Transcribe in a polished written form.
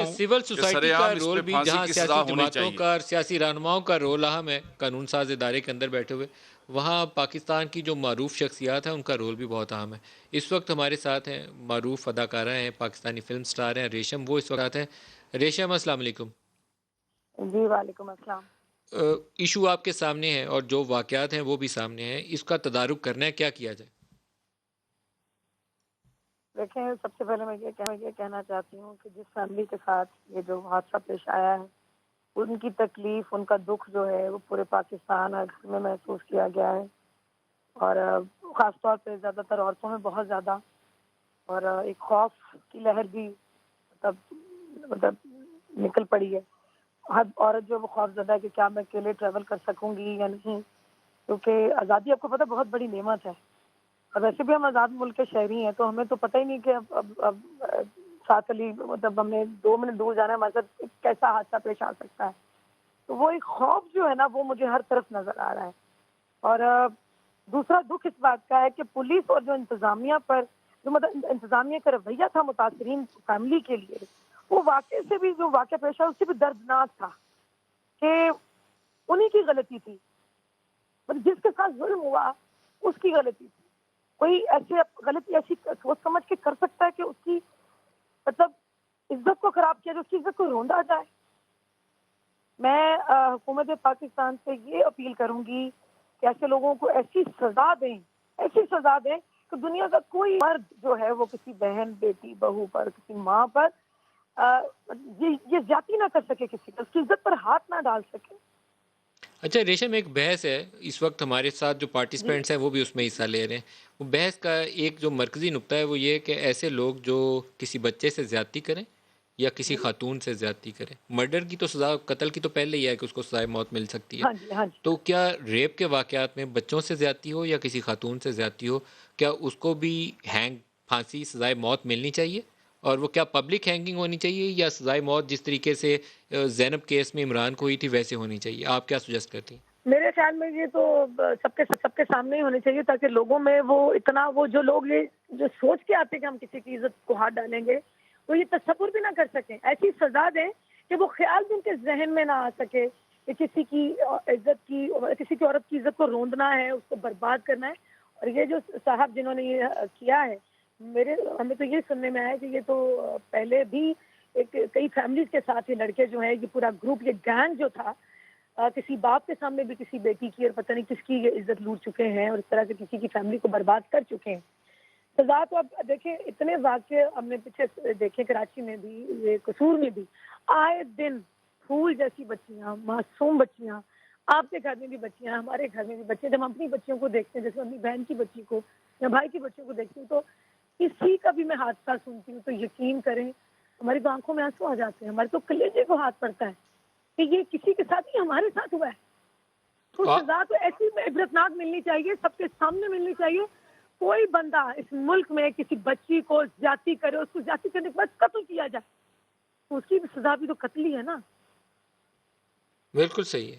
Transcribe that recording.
ہوں سول کہ سوسائٹی سرے کا عام اس رول پہ بھی، پھانسی جہاں کی سیاسی سزا ہونی جماعتوں چاہیے۔ کا اور سیاسی رہنماؤں کا رول اہم ہے، قانون ساز ادارے کے اندر بیٹھے ہوئے، وہاں پاکستان کی جو معروف شخصیات ہیں ان کا رول بھی بہت اہم ہے۔ اس وقت ہمارے ساتھ ہیں معروف اداکارہ ہیں، پاکستانی فلم سٹار ہیں ریشم، وہ اس وقت ہیں۔ ریشم السلام علیکم۔ جی وعلیکم السلام۔ ایشو آپ کے سامنے ہے اور جو واقعات ہیں وہ بھی سامنے ہیں، اس کا تدارک کرنا ہے، کیا کیا جائے؟ دیکھیں، سب سے پہلے میں یہ کہنا چاہتی ہوں کہ جس فیملی کے ساتھ یہ جو حادثہ پیش آیا ہے، ان کی تکلیف، ان کا دکھ جو ہے وہ پورے پاکستان اور گھر میں محسوس کیا گیا ہے، اور خاص طور پہ زیادہ تر عورتوں میں بہت زیادہ، اور ایک خوف کی لہر بھی مطلب نکل پڑی ہے۔ ہر عورت جو وہ خوف زدہ ہے کہ کیا میں اکیلے ٹریول کر سکوں گی یا نہیں، کیونکہ آزادی آپ کو پتہ بہت بڑی نعمت ہے، اور ویسے بھی ہم آزاد ملک کے شہری ہیں، تو ہمیں تو پتہ ہی نہیں کہ اب ساتھ علی مطلب ہم نے 2 منٹ دور جانا ہے، ہمارے ساتھ کیسا حادثہ پیش آ سکتا ہے۔ تو وہ ایک خوف جو ہے نا، وہ مجھے ہر طرف نظر آ رہا ہے۔ اور دوسرا دکھ اس بات کا ہے کہ پولیس اور جو انتظامیہ پر جو مطلب انتظامیہ کا رویہ تھا متاثرین فیملی کے لیے، وہ واقعے سے بھی جو واقعہ پیش آیا اس سے بھی دردناک تھا کہ انہی کی غلطی تھی، مطلب جس کے ساتھ ظلم ہوا اس کی غلطی تھی۔ کوئی ایسے غلطی ایسی سوچ سمجھ کے کر سکتا ہے کہ اس کی مطلب عزت کو خراب کیا جائے، اس کی عزت کو روندا جائے؟ میں حکومت پاکستان سے یہ اپیل کروں گی کہ ایسے لوگوں کو ایسی سزا دیں کہ دنیا کا کوئی مرد جو ہے وہ کسی بہن، بیٹی، بہو پر، کسی ماں پر یہ زیادتی نہ کر سکے، کسی پر اس کی عزت پر ہاتھ نہ ڈال سکے۔ اچھا ریشم، ایک بحث ہے اس وقت ہمارے ساتھ جو جی پارٹیسپینٹس ہیں وہ بھی اس میں حصہ لے رہے ہیں، وہ بحث کا ایک جو مرکزی نقطہ ہے وہ یہ ہے کہ ایسے لوگ جو کسی بچے سے زیادتی کریں یا کسی جی خاتون سے زیادتی کریں، مرڈر کی تو سزا، قتل کی تو پہلے ہی ہے کہ اس کو سزائے موت مل سکتی ہے، ہاں جی ہاں جی۔ تو کیا ریپ کے واقعات میں بچوں سے زیادتی ہو یا کسی خاتون سے زیادتی ہو، کیا اس کو بھی ہینگ، پھانسی، سزائے موت ملنی چاہیے؟ اور وہ کیا پبلک ہینگنگ ہونی چاہیے یا سزائے موت جس طریقے سے زینب کیس میں عمران کو ہوئی تھی ویسے ہونی چاہیے؟ آپ کیا سجیسٹ کرتی ہیں؟ میرے خیال میں یہ تو سب کے سامنے ہی ہونے چاہیے، تاکہ لوگوں میں وہ اتنا، وہ جو لوگ یہ جو سوچ کے آتے کہ ہم کسی کی عزت کو ہاتھ ڈالیں گے، وہ یہ تصور بھی نہ کر سکیں۔ ایسی سزا دیں کہ وہ خیال بھی ان کے ذہن میں نہ آ سکے کہ کسی کی عزت کی، کسی کی عورت کی عزت کو روندنا ہے، اس کو برباد کرنا ہے۔ اور یہ جو صاحب جنہوں نے یہ کیا ہے، ہمیں تو یہ سننے میں آیا کہ یہ تو پہلے بھی کئی فیملیز کے ساتھ یہ لڑکے جو ہیں، یہ پورا گروپ، یہ گینگ جو تھا، کسی باپ کے سامنے بھی کسی بیٹی کی اور پتہ نہیں کس کی یہ عزت لوٹ چکے ہیں، اور اس طرح سے کسی کی فیملی کو برباد کر چکے ہیں۔ سزا تو اب دیکھیں، اتنے واقعے ہم نے پیچھے دیکھے، کراچی میں بھی، یہ قصور میں بھی، آئے دن پھول جیسی بچیاں، معصوم بچیاں، آپ کے گھر میں بھی بچیاں، ہمارے گھر میں بھی بچے، جب ہم اپنی بچیوں کو دیکھتے ہیں، جیسے اپنی بہن کی بچی کو یا بھائی کی بچوں کو دیکھتی ہوں، تو کسی کا بھی میں حادثہ سنتی ہوں تو یقین کریں ہماری تو آنکھوں میں آنسو آ جاتے ہیں، ہمارے تو کلیجے کو ہاتھ پڑتا ہے کہ یہ کسی کے ساتھ ہی ہمارے ساتھ ہوا ہے۔ تو آ- سزا تو ایسی عبرتناک ملنی چاہیے، سب کے سامنے ملنی چاہیے۔ کوئی بندہ اس ملک میں کسی بچی کو زیادتی کرے، اس کو زیادتی کرنے کے بعد قتل کیا جائے، تو اس کی بھی سزا بھی تو قتل ہی ہے نا۔ بالکل صحیح ہے۔